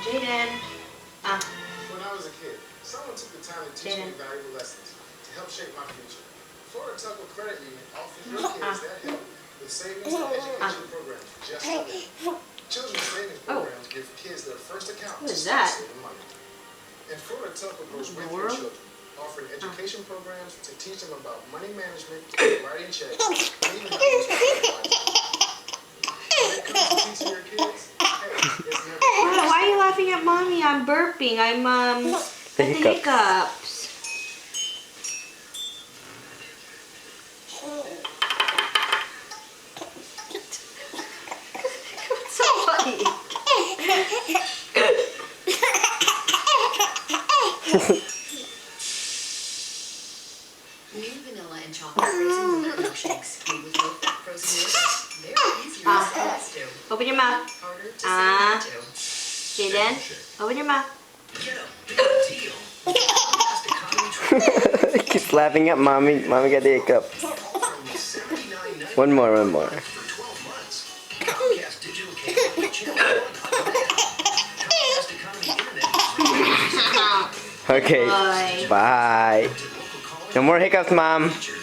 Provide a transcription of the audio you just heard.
Jaden. When I was a kid, someone took the time to teach me valuable lessons to help shape my future. Florida Tucker Credit Union offers your kids that help with savings and education programs just for them. Children's savings programs give kids their first account to start saving money. And Florida Tucker goes with your children, offering education programs to teach them about money management, writing checks, and even how to use credit cards. When it comes to teaching your kids, hey, it's never Why are you laughing at mommy? I'm burping. I'm The hiccups. It's so funny. New vanilla and chocolate frozen yogurt milkshakes made with low-fat frozen yogurt. They're easier to squeeze to. Open your mouth. Harder to save into. Jaden, open your mouth. Get a deal. Fast economy Keeps laughing at mommy. Mommy got the hiccup. One more. for 12 months. Comcast digital cable channel 1 on demand. Comcast Economy Internet is Okay. Bye. Bye. No more hiccups, Mom. featured